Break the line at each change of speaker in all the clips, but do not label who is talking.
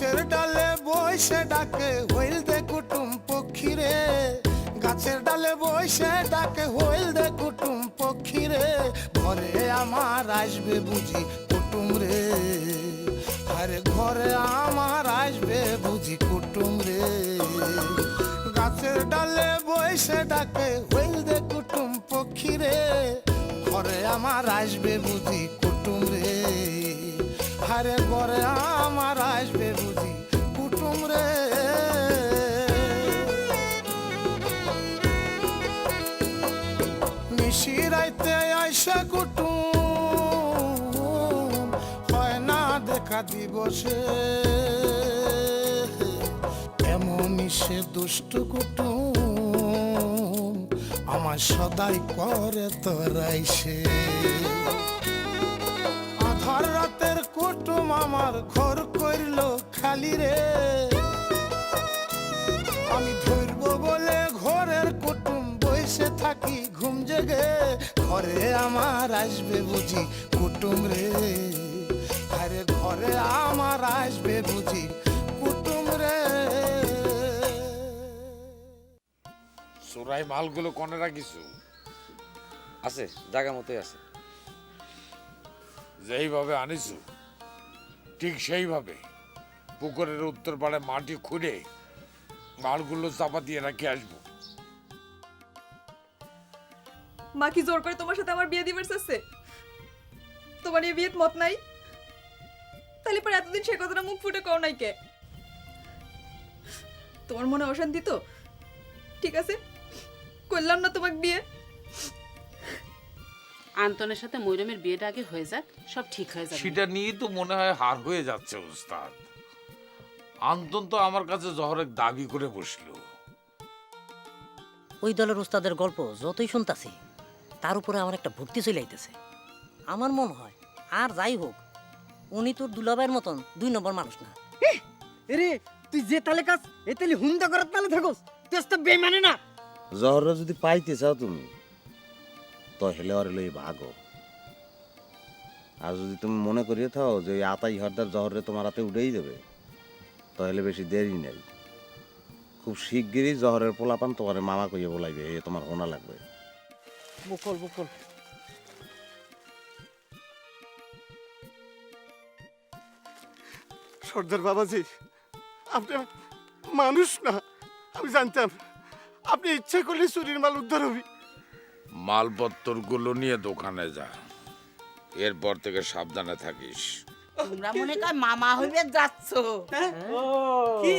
গাছের ডালে বসে ডাকে হইল দে কুটুম পক্ষী রে, গাছের ডালে বসে ডাকে হইল দে কুটুম পক্ষী রে, ঘরে আমার আসবে বুঝি কুটুম রে, আরে ঘরে আমার আসবে বুঝি কুটুম রে। গাছের ডালে বসে ডাকে হইল দে কুটুম পক্ষী রে, ঘরে আমার আসবে বুঝি কুটুম রে, আরে ঘরে আমার আসবে বুঝি কুটুম রে। নিশিরাইতে আইসা কুটুম হয় না দেখা দিবসে, এমনই সে দুষ্ট কুটুম আমার সদাই করে তোরাইছে। আধার রাতের কুটুম আমার ঘর করিল খালি রে, আমি ধরবো বলে ঘরের কুটুম বসে থাকি ঘুম জেগে, ঘরে আমার আসবে বুঝি কুটুম রে, আরে ঘরে আমার আসবে বুঝি কুটুম রে।
চোরাই মালগুলো কোনে রাখিস?
আছে, জায়গা মতোই আছে।
যেইভাবে আনিস ঠিক সেইভাবে পুকুরের উত্তর পাড়ে মাটি খুঁড়ে মালগুলো চাপা দিয়ে রাখি আসবো।
মা কি জোর করে তোমার সাথে আমার বিয়ে দিবার চাচ্ছে? তোমার এই বিয়েত মত নাই? তাহলে পর এতদিন সে কথাটা মুখ ফুটে কও নাই কে? তোমার মনে অশান্তি তো? ঠিক আছে, করলাম না তোমাকে বিয়ে।
আন্তনের সাথে ময়ূরমের বিয়েটা আগে হয়ে যাক, সব ঠিক হয়ে যাবে।
সেটা নিয়ে তো মনে হয় হার হয়ে যাচ্ছে ওস্তাদ। আন্তন তো আমার কাছে জহরের দাবি করে বসলো।
ওই দলের উস্তাদের গল্প যতই শুনতাছি তার উপরে আমার একটা ভক্তি চলে আইতেছে। আমার মনে হয় আর যাই হোক উনি তোর দুলাভাইয়ের মতন 2 নম্বর মানুষ না।
রে তুই যে তালে কাজ এ তালে হুন্দা করার তালে থাকোস, তুই তো বেমানে না।
জহররা যদি পাইতে চাও তুমি তো হেলে আর লই ভাগো, আর যদি তুমি মনে করিয়ে থাও যে এই আতাই হরদার জহরে তোমার হাতে উঠেই দেবে তাহলে বেশি দেরি নেই। খুব শিগগিরই জহরের পোলাপান তোমার মামা কইয়ে বলাইবে, এ তোমার হোনা লাগবে।
বকল বকল
সর্দার বাবাজি, আপনি মানুষ না, আমি জানতাম আপনি ইচ্ছে করলে চুরির মাল উদ্ধার হবি।
মালপত্তর গুলো নিয়ে দোকানে যা, এরপর থেকে সাবধানে থাকিস।
তোমরা মনে কর মামা হইবে যাচ্ছ?
কি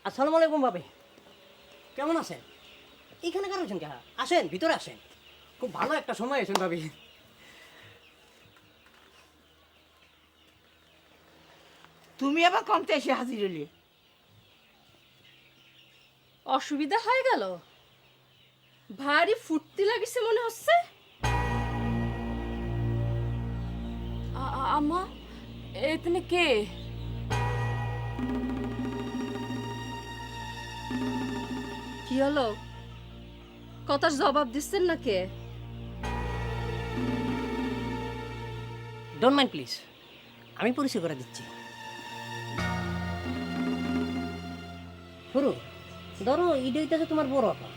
আসসালামু আলাইকুম ভাবি, কেমন আছেন? এখানে কার আছেন? আসেন ভিতরে আসেন।
খুব ভালো একটা সময় এসেন ভাবি।
তুমি আবার কমতে এসে হাজির হলে?
অসুবিধা হয়ে গেল? ভারী ফুটতি লাগিছে মনে হচ্ছে। আম্মা, এখানে কে? কি হলো? কথার জবাব দিচ্ছেন না কে?
ডোন্ট মাইন্ড প্লিজ, আমি পরিচয় করে দিচ্ছি। শুরু ধরো ইডইতেছে তোমার বড় আপা,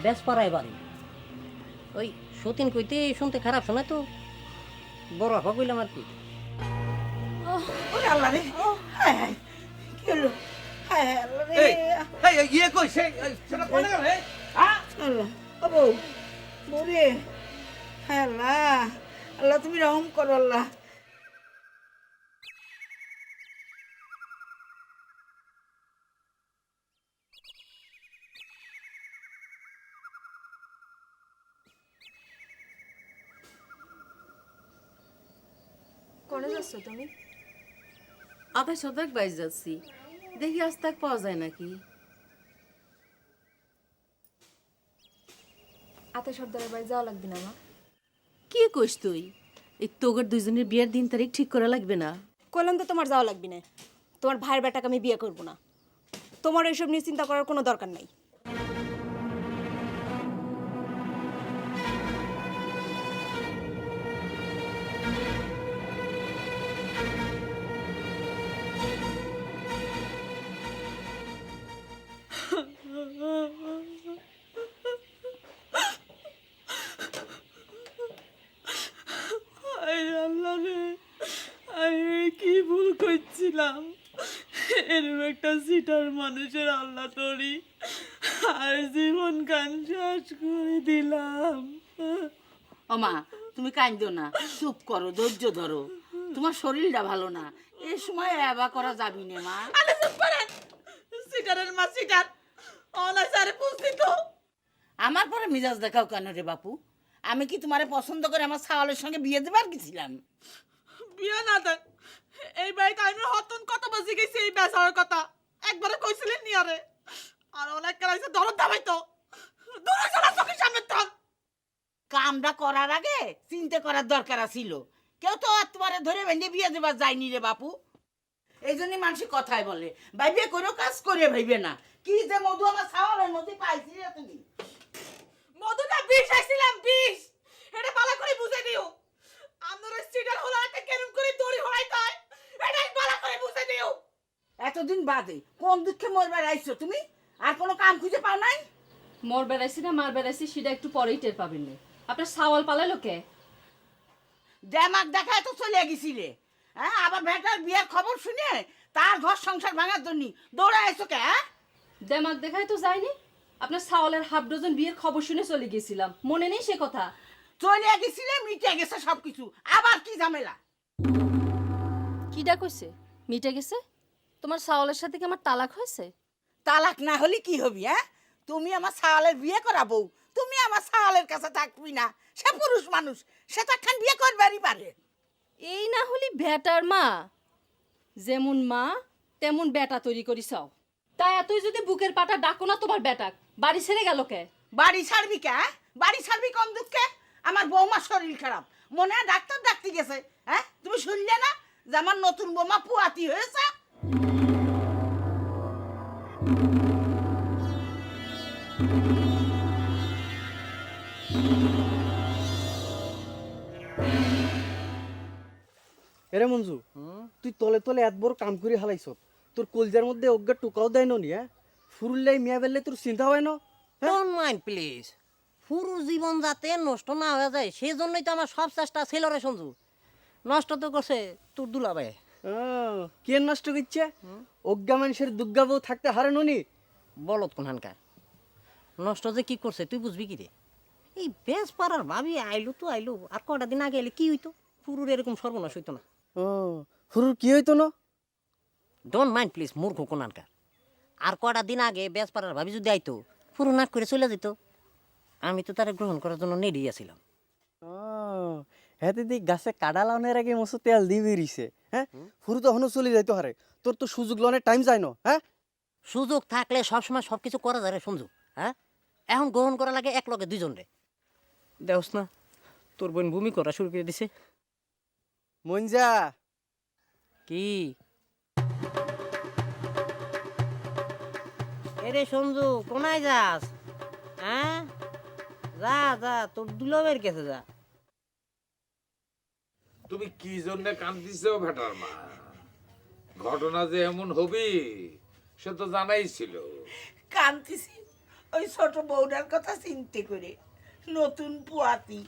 বেশ পাড়ায় বাড়ি। ওই সতীন কইতে শুনতে খারাপ শোনায় তো, বড় আপা কইলাম আর কি।
ওরে আল্লাহ রে, হায় হায়, কি হলো? হায় হায় আল্লাহ রে।
ইয়ে কইছে সেটা কোনে গেল?
আল্লাহ, ও বউ, বউ রে, হায় আল্লাহ, আল্লাহ তুমি রহম করো আল্লাহ।
কোনে যাচ্ছ তুমি?
আধা শতক বাইশ যাচ্ছি, দেখি আজ তাক পাওয়া যায় নাকি।
আতে সর্দারের বাড়ি যাওয়া লাগবে না মা?
কি কইস তুই? এই তোগর দুইজনের বিয়ের দিন তারিখ ঠিক করা লাগবে না?
কইলাম তো তোমার যাওয়া লাগবে না।
তোমার ভাইয়ের বেটাকে আমি বিয়ে করব না। তোমার এসব নিয়ে চিন্তা করার কোনো দরকার নাই।
আল্লাহ রে, আমি কি ভুল করছিলাম? এরকম একটা সিটার মানুষের আল্লাহ তোরি আর জীবন গান শেষ করে দিলাম।
ও মা, তুমি কাঁদো না, চুপ করো, ধৈর্য ধরো। তোমার শরীরটা ভালো না, এই সময় এবা করা যাবি না মা।
আরে চুপ করেন, সিটারের মা সিটার অনাচারে বুঝতি তো।
আমার পরে মিজাজ দেখাও কেন রে বাপু? আমি কি তোমারে পছন্দ করে আমার ছাওয়ালের সঙ্গে বিয়ে দেবার গেছিলাম?
বিয়ে না দেন, এই বাড়িতে আমি হতন কত বাজে গেছি এই বেচার কথা একবারে কইছিলেন নি আরে। আর অনেক কালাইছে দরদ দাবাই তো দূরে চলা চোখের সামনে তো।
কামটা করার আগে চিন্তা করার দরকার ছিল। কেউ তো আর তোমারে ধরে বেঁধে বিয়ে দেবার যায়নি রে বাপু। এই জন্যই মানুষ কথায় বলে ভাইবে কোনো কাজ করে ভাইবে না। কি যে মধু আমার ছাওয়ালের মধ্যে পাইছি রে তুমি।
মধুটা বিষ আইছিলাম, বিষ। এটা ভালো করে বুঝে দিও। আপনারা সিটার হলো একটা কেরম করে দড়ি হড়াইতে হয়, এটাই ভালো করে বুঝে দিও।
এতদিন বাদে কোন দুঃখে মরবার আইছো তুমি? আর কোনো কাম খুঁজে পাও নাই?
মর বেড়াইছি না মার বেড়াইছি সেটা একটু পরেই টের পাবেন না। আপনার সাওয়াল পালালো কে?
দেমাক দেখায় তো চলে গেছিলে। হ্যাঁ, আবার বেটার বিয়ের খবর শুনে তার ঘর সংসার ভাঙার জন্য দৌড়া আইছো কে? হ্যাঁ,
দেমাক দেখায় তো যায়নি। আপনার সাওয়ালের হাফ ডজন বিয়ের খবর শুনে চলে গেছিলাম, মনে নেই সে কথা?
চলে গেছিলে, মিটে গেছে সবকিছু, আবার কি ঝামেলা?
কিডা কইছে মিটে গেছে? তোমার সাওয়ালের সাথে কি আমার তালাক হয়েছে?
তালাক না হলে কি হবি? হ্যাঁ, তুমি আমার ছাওয়ালের বিয়ে করাবো, তুমি আমার ছাওয়ালের কাছে থাকবি না। সে পুরুষ মানুষ, সে তো একখান বিয়ে করবারই পারে।
এই না হলি বেটার মা, যেমন মা তেমন বেটা তৈরি করি চাও। তাই এতই যদি বুকের পাটা ডাকো না তোমার বেটাক, বাড়ি ছেড়ে গেল কে?
বাড়ি ছাড়বি কে? হ্যাঁ? বাড়ি ছাড়বি কোন দুঃখে? আমার বৌমার শরীর খারাপ, মনে হয় ডাক্তার ডাকতে গেছে। হ্যাঁ, তুমি শুনলে না যে আমার নতুন বৌমা পুয়াতি হয়েছে?
এরে মঞ্জু, তুই তলে তলে এত বড় কাম করে হালাইছ, তোর কলজার মধ্যে অজ্ঞা টুকাও দেয় নি? হ্যাঁ, ফুরুল্লাই মিয়া বেললে তোর চিন্তা হয় না?
Don't mind please. পুরুষ জীবন যাতে নষ্ট না হয়ে যায় সেই জন্যই তো আমার সব চেষ্টা ছিল রে সঞ্জু। নষ্ট তো করছে তোর দুলাভাই।
কে নষ্ট করছে? অজ্ঞা মানুষের দুর্গা বউ থাকতে হারে নি?
বলত কোনখানকার নষ্ট যে কি করছে তুই বুঝবি কি রে? এই বেশ পাড়ার ভাবি আইলো তো আইলো, আর কটা দিন আগে এলে কি হইতো? পুরুর এরকম সর্বনাশ হইতো না।
ফুরুর কি হইতো না?
ডোন্ট মাইন্ড প্লিজ মূর্খ কোনখানকার। আর কটা দিন আগে বেশ পাড়ার ভাবি যদি আইতো পুরো নাক করে চলে যেত। আমি তো তারা গ্রহণ করার জন্য নেড়ি আছিলাম।
হ্যাঁ দিদি, গাছে কাটা লাউনের আগে মস্ত তেল দিয়ে বেরিয়েছে। হ্যাঁ, ফুরু তো এখনো চলে যাইতো হারে, তোর তো সুযোগ লনের টাইম যায় না। হ্যাঁ,
সুযোগ থাকলে সবসময় সব কিছু করা যায় রে সঞ্জু। হ্যাঁ, এখন গ্রহণ করা লাগে এক লগে দুইজন রে। দেওস না তোর বোন ভূমি করা শুরু করে দিছে।
মঞ্জা
কি এরে সঞ্জু, কোনায় যাস? হ্যাঁ, যা যা তোর দুলাবের কাছে যা।
তুমি কি জন্য কান্দিছ ভেটার মা? ঘটনা যে এমন হবি সে তো জানাই ছিল।
কান্তিছি ওই ছোট বউটার কথা চিন্তে করে। নতুন পুয়াতি,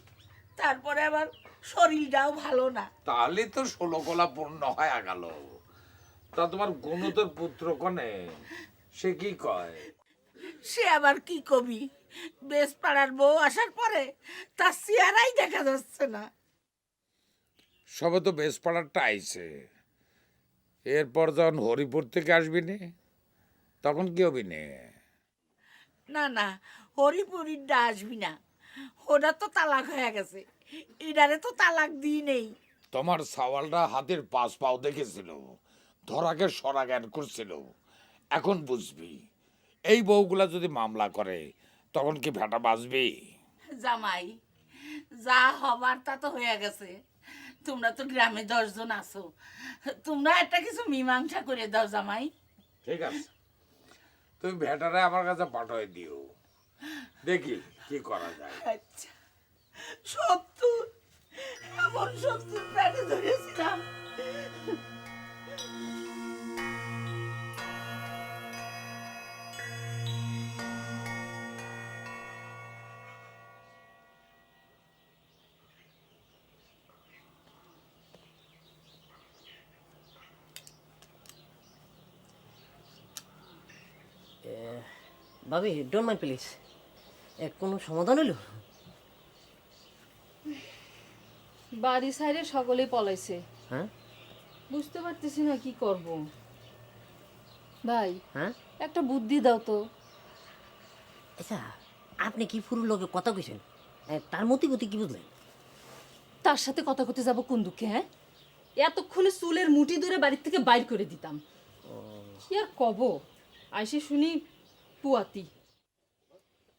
তারপরে আবার শরীরটাও ভালো না।
তাহলে তো 16 কলা পূর্ণ হয়ে গেল। তা তোমার গুণতর পুত্র কনে, সে কি কয়?
সে আবার কি কবি, বেশ পাড়ার বউ আসার পরে তার চেহারাই দেখা যাচ্ছে না।
সবে তো বেশ পাড়ারটা আইছে, এরপর যখন হরিপুর থেকে আসবি নে তখন কি হবি নে?
না না, হরিপুরিটা আসবি না, ওটা তো তালাক হয়ে গেছে। এটারে তো তালাক দিই নেই।
তোমার সাওয়ালটা হাতের পাশ পাও দেখেছিল, ধরাকে সরা জ্ঞান করছিল। এখন বুঝবি এই বউগুলা যদি মামলা করে তখন কি ভেটা বাঁচবি?
জামাই, যা হবার তা তো হয়ে গেছে। তোমরা তো গ্রামে 10 জন আছো, তোমরা একটা কিছু মীমাংসা করে দাও জামাই।
ঠিক আছে, তুমি ভেটারে আমার কাছে পাঠিয়ে দিও, দেখি কি করা যায়।
আচ্ছা, 70 এমন 70 পেটে ধরেছিলাম।
ভাবি ডোন্ট মাইন্ড প্লিজ, কোনো সমাধান হইল?
বাড়ি সাইডে সকলেই পলাইছে,
হ্যাঁ
বুঝতে পারতেছি না কি করব। ভাই
হ্যাঁ
একটা বুদ্ধি দাও তো।
আচ্ছা, আপনি কি পুরো লোকে কথা কইছেন? তার মতি গতি কি বুঝলেন?
তার সাথে কথা কইতে যাব কোন দুঃখে? হ্যাঁ, এতক্ষণে চুলের মুঠি ধরে বাড়ির থেকে বাইর করে দিতাম। কি আর কব, আইসে শুনি পুয়াতি।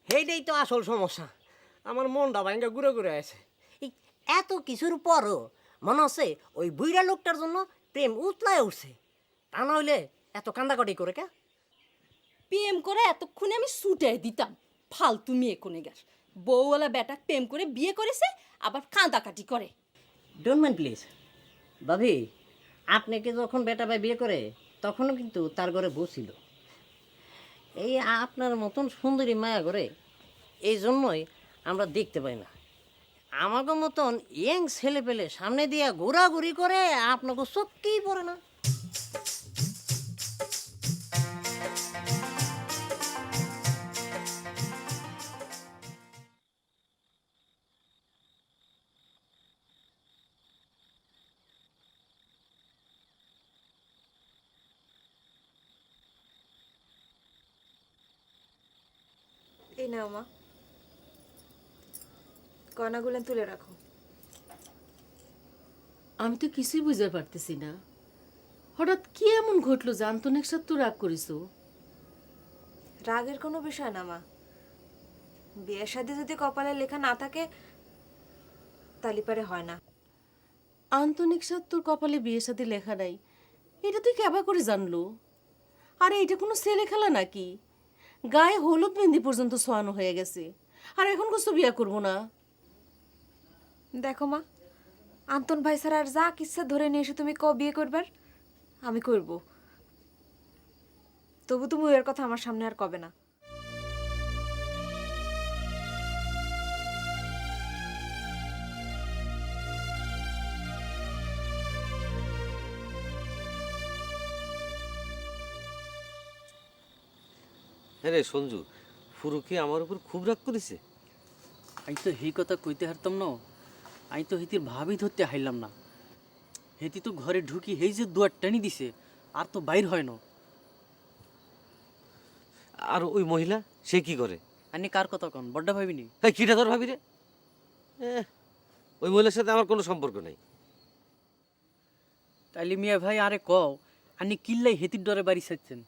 সেইটাই তো আসল সমস্যা, আমার মনটা ভাঙ্গা ঘুরে ঘুরে আছে। এত কিছুর পরও মনে হচ্ছে ওই বুইড়া লোকটার জন্য প্রেম উতলায় উঠছে, তা না হইলে এত কান্দাকাটি করে কে?
প্রেম করে এতক্ষণে আমি ছুটে দিতাম। ফালতু মেয়ে কোনে গাছ, বউওয়ালা বেটা প্রেম করে বিয়ে করেছে, আবার কাঁদাকাটি করে।
Don't mind please. ভাবি, আপনাকে যখন বেটা ভাই বিয়ে করে তখনও কিন্তু তার ঘরে বসছিল। এই আপনার মতন সুন্দরী মায়া করে এই জন্যই আমরা দেখতে পাই না। আমাকে মতন ইয়ং ছেলে পেলে সামনে দিয়া ঘোরাঘুরি করে আপনাকে চোখকেই পড়ে না।
এই নাও মা, গয়নাগুলো তুলে রাখো।
আমি তো কিছুই বুঝতে পারতেছি না, হঠাৎ কি এমন ঘটলো যে আন্তনিক সাথে তো রাগ করিস?
রাগের কোনো বিষয় না মা, বিয়ের সাথে যদি কপালে লেখা না থাকে তালি পারে হয় না।
আন্তনিক সাথে তোর কপালে বিয়ের সাথে লেখা নাই, এটা তুই কেবা করে জানলো? আরে এটা কোনো ছেলে খেলা নাকি? গায়ে হলুদ মেহেন্দি পর্যন্ত ছোঁয়ানো হয়ে গেছে, আর এখন কত বিয়ে করবো না?
দেখো মা, আন্তন ভাই স্যার আর যা কিচ্ছা ধরে নিয়ে এসে তুমি বিয়ে করবার, আমি করব। তবু তুমি এর কথা আমার সামনে আর কবে না।
হ্যাঁ রে সঞ্জু, ফুরু কি আমার উপর খুব রাগ করেছে?
আমি তো এই কথা কইতে হারতাম না, আমি তো হেতির ভাবি ধরতে হাইলাম না। হেতি তো ঘরে ঢুকি হেই যে দুয়ার টানি দিছে, আর তো বাইর হয় না।
আর ওই মহিলা সে কি করে?
আপনি কার কথা কন? বড্ডা ভাবিনি।
হ্যাঁ, কিটা তোর ভাবি রে? ওই মহিলার সাথে আমার কোনো সম্পর্ক নেই।
তাইলে মিয়া ভাই আরে কও, আপনি কিল্লাই হেতির ডরে বাড়ি ছাড়ছেন?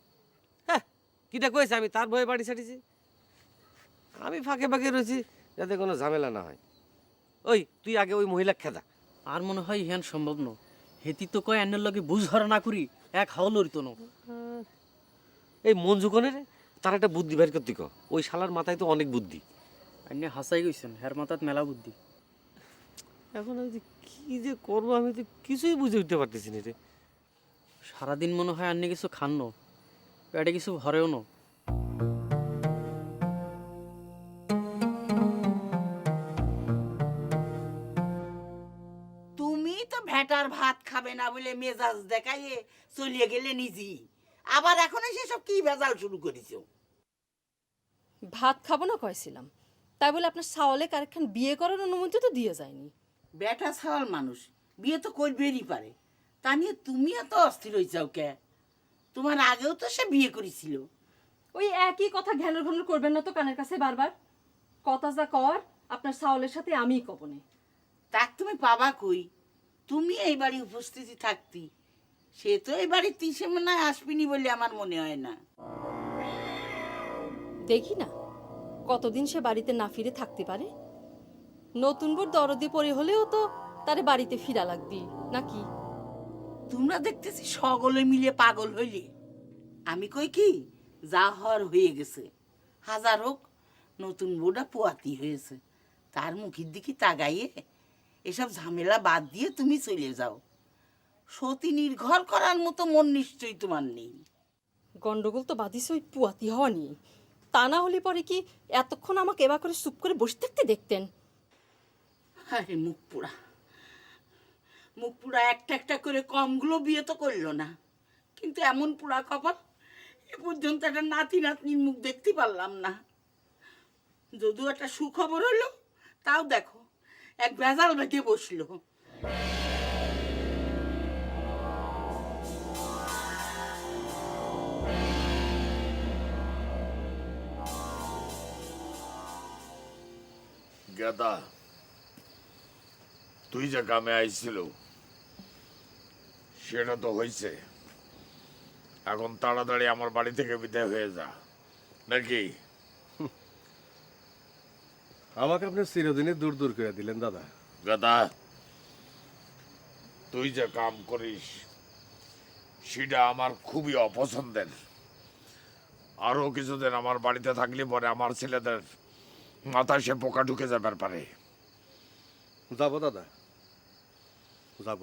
হ্যাঁ, কিটা কয়েছে আমি তার ভয়ে বাড়ি ছাড়িছি? আমি ফাঁকে ফাঁকে রয়েছি যাতে কোনো ঝামেলা না হয়। ওই তুই আগে ওই মহিলা খেদা।
আর মনে হয় হ্যান সম্ভব ন। হেতি তো কয় আন্নের লগে বুঝ ধরা না করি এক হাও লড়িত ন।
এই মঞ্জু কনে রে, তার একটা বুদ্ধি বের করতে ক। ওই শালার মাথায় তো অনেক বুদ্ধি।
আপনি হাসাই গেছেন, হের মাথাত মেলা বুদ্ধি।
এখন আমি যে কি যে করবো আমি তো কিছুই বুঝে উঠতে পারতেছি না রে।
সারাদিন মনে হয় আপনি কিছু খান ন, পেটে কিছু ভরেও ন।
তুমি তো ভেটার ভাত খাবে না বলে মেজাজ দেখাইয়ে চলিয়ে গেলে নিজেই, আবার এখন সেসব কি ভেজাল শুরু করেছো?
ভাত খাবো না কয়েছিলাম, তাই বলে আপনার সাওয়ালে কারেকখান বিয়ে করার অনুমতি তো দিয়ে যায়নি।
বেটা ছাওয়াল মানুষ বিয়ে তো করবেরই পারে, তা নিয়ে তুমি এত অস্থির হয়ে যাও কে? তোমার আগেও তো সে বিয়ে করেছিল।
ওই একই কথা ঘ্যানর ঘ্যানর করবেন না তো কানের কাছে বারবার। কথা যা কর আপনার সাওয়ালের সাথে আমিই কবনে।
তাক তুমি পাবা কই? তুমি এই বাড়ি উপস্থিতি থাকতি, সে তো এই বাড়ির তিসে মনে হয় আসবিনি বলে আমার মনে হয় না।
দেখি না কতদিন সে বাড়িতে না ফিরে থাকতে পারে। নতুন বোর দরদি পরে হলেও তো তারে বাড়িতে ফিরা লাগবি নাকি?
তোমরা দেখতেছি সকলে মিলে পাগল হইলে। আমি কই কি, যা হওয়ার হয়ে গেছে। হাজার হোক নতুন বউটা পোয়াতি হয়েছে, তার মুখের দিকে তাকাইয়ে এসব ঝামেলা বাদ দিয়ে তুমি চলে যাও। সতী নির্ঘর করার মতো মন নিশ্চয়ই তোমার নেই।
গন্ডগোল তো বাদিস ওই পুয়াতি হওয়া নিয়ে। তা না হলে পরে কি এতক্ষণ আমাকে এবার করে চুপ করে বসে থাকতে দেখতেন?
আরে মুখ পোড়া একটা একটা করে কমগুলো বিয়ে তো করলো না, কিন্তু এমন পোড়া কপাল এ পর্যন্ত একটা নাতি নাতনির মুখ দেখতে পারলাম না। যদিও একটা সুখবর হলো, তাও দেখো এক ভেজাল বেঁধে বসলো।
গাদা, তুই যে কামে আইছিল সেটা তো হয়েছে। এখন তাড়াতাড়ি আমার বাড়ি থেকে বিদায় হয়ে যা, নাকি?
আমাকে আপনি চিরদিনই দূর দূর করে দিলেন দাদা।
গাদা, তুই যে কাম করিস সেটা আমার খুবই অপছন্দের। আরো কিছুদিন আমার বাড়িতে থাকলে পরে আমার ছেলেদের মাথায় সে পোকা ঢুকে যাবার পারে।
যাবো দাদা, যাব।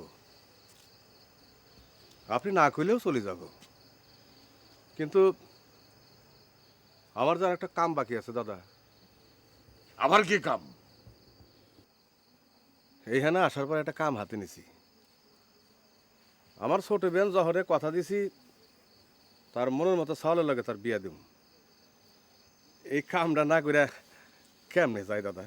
আপনি না কইলেও চলে যাব, কিন্তু আমার যার একটা কাম বাকি আছে দাদা।
আবার কি কাম?
এইখানে আসার পর একটা কাম হাতে নিছি। আমার ছোট বেন জহরে কথা দিছি তার মনের মতো চাউলের লাগে তার বিয়া দিম। এই কামটা না করে কেমনে যায় দাদা?